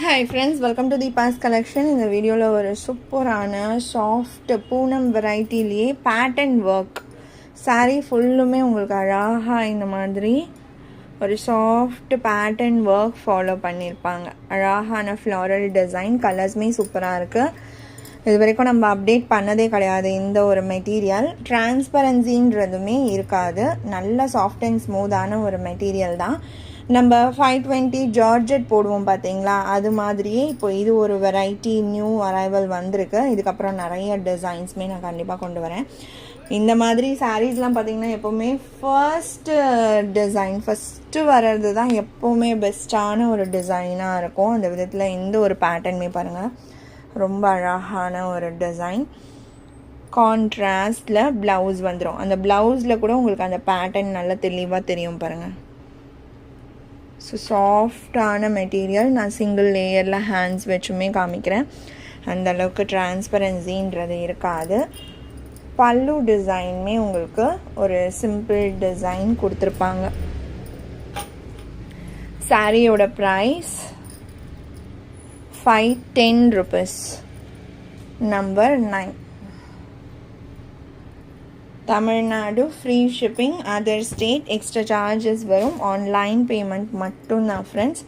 Hi friends, welcome to Deepa's collection. இந்த வீடியோவில் ஒரு சூப்பரான சாஃப்ட் பூனம் வெரைட்டிலேயே பேட்டர்ன் ஒர்க் சாரீ ஃபுல்லுமே உங்களுக்கு அழகாக இந்த மாதிரி ஒரு சாஃப்ட் பேட்டர்ன் ஒர்க் ஃபாலோ பண்ணியிருப்பாங்க. அழகான ஃப்ளாரல் டிசைன், கலர்ஸுமே சூப்பராக இருக்குது. இது வரைக்கும் நம்ம அப்டேட் பண்ணதே கிடையாது இந்த ஒரு மெட்டீரியல். டிரான்ஸ்பரன்சின்றதுமே இருக்காது, நல்ல சாஃப்ட் அண்ட் ஸ்மூத்தான ஒரு மெட்டீரியல் தான். நம்ம 520 ஜார்ஜெட் போடுவோம் பார்த்தீங்களா, அது மாதிரியே இப்போ இது ஒரு வெரைட்டி நியூ அரைவல் வந்திருக்கு. இதுக்கப்புறம் நிறைய டிசைன்ஸுமே நான் கண்டிப்பாக கொண்டு வரேன். இந்த மாதிரி சாரீஸ்லாம் பார்த்திங்கன்னா எப்போவுமே ஃபஸ்ட்டு வர்றது தான் எப்போவுமே பெஸ்ட்டான ஒரு டிசைனாக இருக்கும். அந்த விதத்தில் இந்த ஒரு பேட்டர்னுமே பாருங்கள், ரொம்ப அழகான ஒரு டிசைன். கான்ட்ராஸ்டில் ப்ளவுஸ் வந்துடும். அந்த ப்ளவுஸில் கூட உங்களுக்கு அந்த பேட்டர்ன் நல்லா தெளிவாக தெரியும் பாருங்கள். ஸோ சாஃப்டான மெட்டீரியல். நான் சிங்கிள் லேயரில் ஹேண்ட்ஸ் வச்சுமே காமிக்கிறேன். அந்தளவுக்கு டிரான்ஸ்பரன்சின்றது இருக்காது. பல்லு டிசைனுமே உங்களுக்கு ஒரு சிம்பிள் டிசைன் கொடுத்துருப்பாங்க. சாரியோட price 510 rupees. Number 9. Tamil Nadu free shipping, other state extra charges வரும். ஆன்லைன் பேமெண்ட் மட்டும்தான் ஃப்ரெண்ட்ஸ்.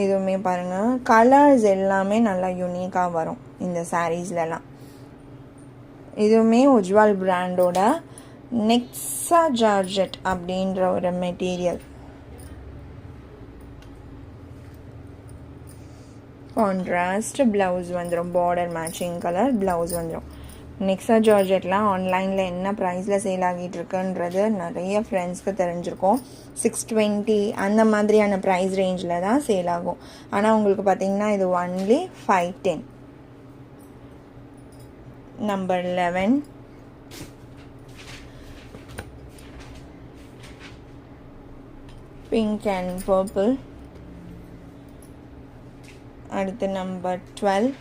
இதுவுமே பாருங்கள், கலர்ஸ் எல்லாமே நல்லா யூனிக்காக வரும் இந்த சாரீஸ்லலாம். இதுவுமே உஜ்வால் பிராண்டோட நெக்ஸா ஜார்ஜெட் அப்படின்ற ஒரு மெட்டீரியல். கான்ட்ராஸ்ட் ப்ளவுஸ் வந்துடும், பார்டர் மேட்சிங் கலர் ப்ளவுஸ் வந்துடும். நெக்ஸா ஜார்ஜெட்லாம் ஆன்லைனில் என்ன ப்ரைஸில் சேல் ஆகிட்டு இருக்குன்றது நிறைய ஃப்ரெண்ட்ஸ்க்கு தெரிஞ்சிருக்கும். 620 அந்த மாதிரியான ப்ரைஸ் ரேஞ்சில் தான் சேல் ஆகும். ஆனால் உங்களுக்கு பார்த்தீங்கன்னா இது only 510. Number 11. Pink and purple. அடுத்து நம்பர் 12.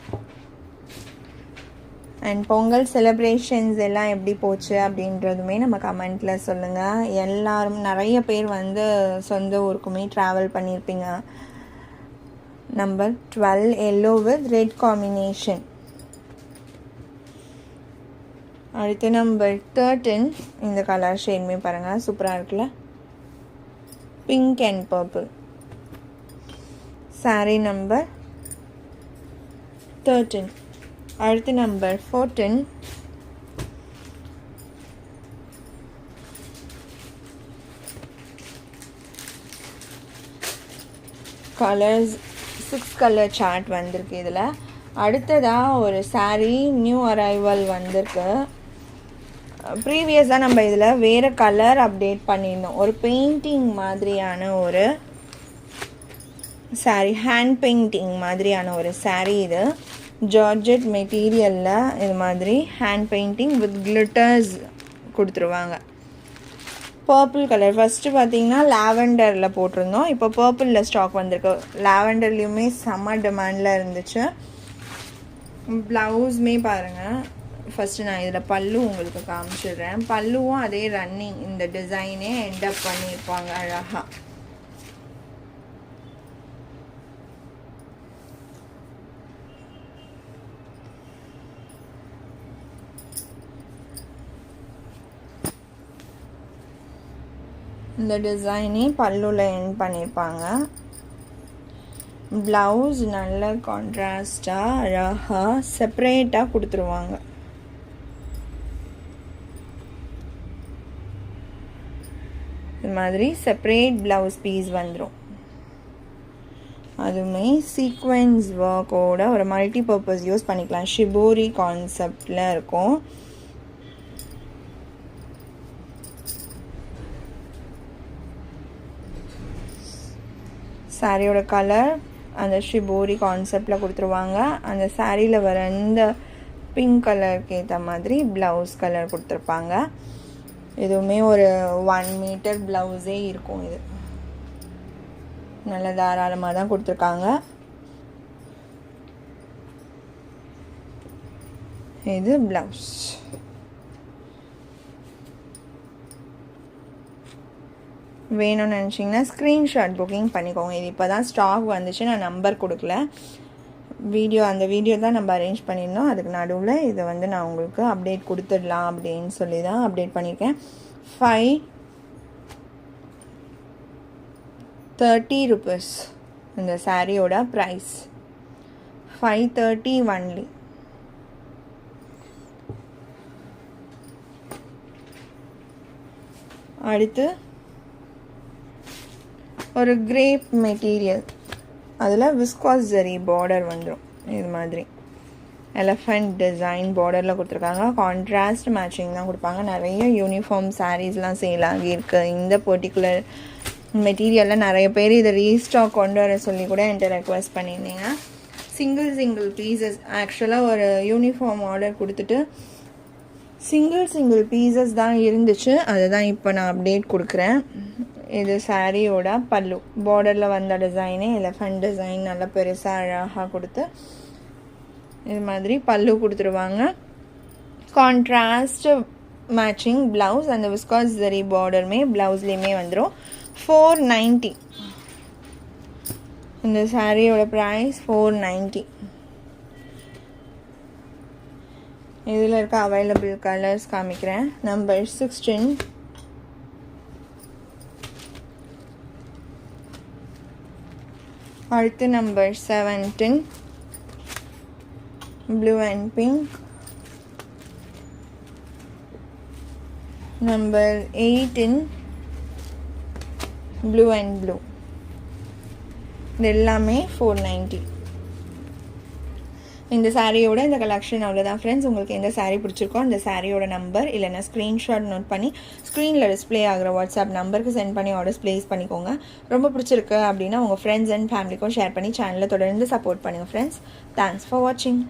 அண்ட் பொங்கல் செலிப்ரேஷன்ஸ் எல்லாம் எப்படி போச்சு அப்படின்றதுமே நம்ம கமெண்ட்டில் சொல்லுங்கள். எல்லாரும் நிறைய பேர் வந்து சொந்த ஊருக்குமே ட்ராவல் பண்ணியிருப்பீங்க. Number 12 yellow with red combination. அடுத்து நம்பர் 13. இந்த கலர் ஷேடுமே பாருங்கள், சூப்பராக இருக்குல்ல, pink and purple. Sari number 13. அடுத்து நம்பர் 14. கலர்ஸ் 6 கலர் சார்ட் வந்திருக்கு இதில். அடுத்ததாக ஒரு சாரீ நியூ அரைவல் வந்திருக்கு. ப்ரீவியஸாக நம்ம இதில் வேறு கலர் அப்டேட் பண்ணியிருந்தோம். ஒரு பெயிண்டிங் மாதிரியான ஒரு சாரீ, ஹேண்ட் பெயிண்டிங் மாதிரியான ஒரு சாரீ. இது ஜார்ஜெட் மெட்டீரியலில் இது மாதிரி ஹேண்ட் பெயிண்டிங் வித் கிளிட்டர்ஸ் கொடுத்துருவாங்க. Purple colour. ஃபஸ்ட்டு பார்த்தீங்கன்னா லாவெண்டரில் போட்டிருந்தோம், இப்போ பர்பிளில் ஸ்டாக் வந்திருக்கு. லாவெண்டர்லேயுமே செம்ம டிமாண்டில் இருந்துச்சு. ப்ளவுஸுமே பாருங்கள். ஃபஸ்ட்டு நான் இதில் பல்லு உங்களுக்கு காமிச்சிடுறேன். பல்லுவும் அதே ரன்னிங் இந்த டிசைனே என்டப் பண்ணியிருப்பாங்க அழகாக. இந்த டிசைனே பல்லுவில் எண்ட் பண்ணியிருப்பாங்க. ப்ளவுஸ் நல்ல கான்ட்ராஸ்டாக அழகாக செப்பரேட்டாக கொடுத்துருவாங்க. இது மாதிரி செப்பரேட் ப்ளவுஸ் பீஸ் வந்துடும். அதுவுமே சீக்வென்ஸ் ஒர்க்கோட ஒரு மல்டி பர்பஸ் யூஸ் பண்ணிக்கலாம். ஷிபோரி கான்செப்டில் இருக்கும். சாரியோட கலர் அந்த ஷிபோரி கான்செப்டில் கொடுத்துருவாங்க. அந்த சாரியில் வர இந்த பிங்க் கலருக்கு ஏற்ற மாதிரி ப்ளவுஸ் கலர் கொடுத்துருப்பாங்க. இதுவுமே ஒரு 1 மீட்டர் ப்ளவுஸே இருக்கும். இது நல்ல தாராளமாக தான் கொடுத்துருக்காங்க. இது ப்ளவுஸ் வேணும்னு நினச்சிங்கன்னா ஸ்க்ரீன்ஷாட் புக்கிங் பண்ணிக்கோங்க. இது இப்போ தான் ஸ்டாக் வந்துச்சு, நான் நம்பர் கொடுக்கல. அந்த வீடியோ தான் நம்ம அரேஞ்ச் பண்ணியிருந்தோம். அதுக்கு நடுவில் இதை வந்து நான் உங்களுக்கு அப்டேட் கொடுத்துடலாம் அப்படின்னு சொல்லி தான் அப்டேட் பண்ணியிருக்கேன். 530 rupees இந்த சாரியோட ப்ரைஸ். 530 ஒன்லி. அடுத்து ஒரு கிரேப் மெட்டீரியல், அதில் விஸ்காஸ் ஜரி பார்டர் வந்துடும். இது மாதிரி எலஃபண்ட் டிசைன் பார்டரில் கொடுத்துருக்காங்க. கான்ட்ராஸ்ட் மேட்சிங் தான் கொடுப்பாங்க. நிறைய யூனிஃபார்ம் சாரீஸ்லாம் சேல் ஆகியிருக்கு. இந்த பர்டிகுலர் மெட்டீரியலில் நிறைய பேர் இதை ரீஸ்டாக் கொண்டு வர சொல்லி கூட என்கிட்ட ரெக்வஸ்ட் பண்ணியிருந்தீங்க. சிங்கிள் பீசஸ், ஆக்சுவலாக ஒரு யூனிஃபார்ம் ஆர்டர் கொடுத்துட்டு சிங்கிள் பீசஸ் தான் இருந்துச்சு. அதை தான் இப்போ நான் அப்டேட் கொடுக்குறேன். இது சாரியோட பல்லு. பார்டரில் வந்த டிசைனே எலஃபண்ட் டிசைன் நல்லா பெருசாக அழகாக கொடுத்து இது மாதிரி பல்லு கொடுத்துருவாங்க. கான்ட்ராஸ்ட் மேட்சிங் ப்ளவுஸ், அந்த விஸ்காஸ் ஜரி பார்டருமே ப்ளவுஸ்லேயுமே வந்துடும். 490 இந்த சாரியோட ப்ரைஸ் 490. இதில் இருக்க அவைலபிள் கலர்ஸ் காமிக்கிறேன். நம்பர் 16, அடுத்து number 17 blue and pink, number 18 blue and blue. இது எல்லாமே 490. இந்த சாரியோட இந்த கலெக்ஷன் அவ்வளோதான் ஃப்ரெண்ட்ஸ். உங்களுக்கு எந்த சாரீ பிடிச்சிருக்கோ அந்த சாரியோட நம்பர் இல்லைனா ஸ்க்ரீன்ஷாட் நோட் பண்ணி ஸ்க்ரீனில் டிஸ்பிளே ஆகிற வாட்ஸ்அப் நம்பருக்கு சென்ட் பண்ணி ஆர்டர்ஸ் ப்ளேஸ் பண்ணிக்கோங்க. ரொம்ப பிடிச்சிருக்கு அப்படின்னா உங்கள் ஃப்ரெண்ட்ஸ் அண்ட் ஃபேமிலிக்கும் ஷேர் பண்ணி சேனலை தொடர்ந்து சப்போர்ட் பண்ணுங்கள் ஃப்ரெண்ட்ஸ். தேங்க்ஸ் ஃபார் வாட்சிங்.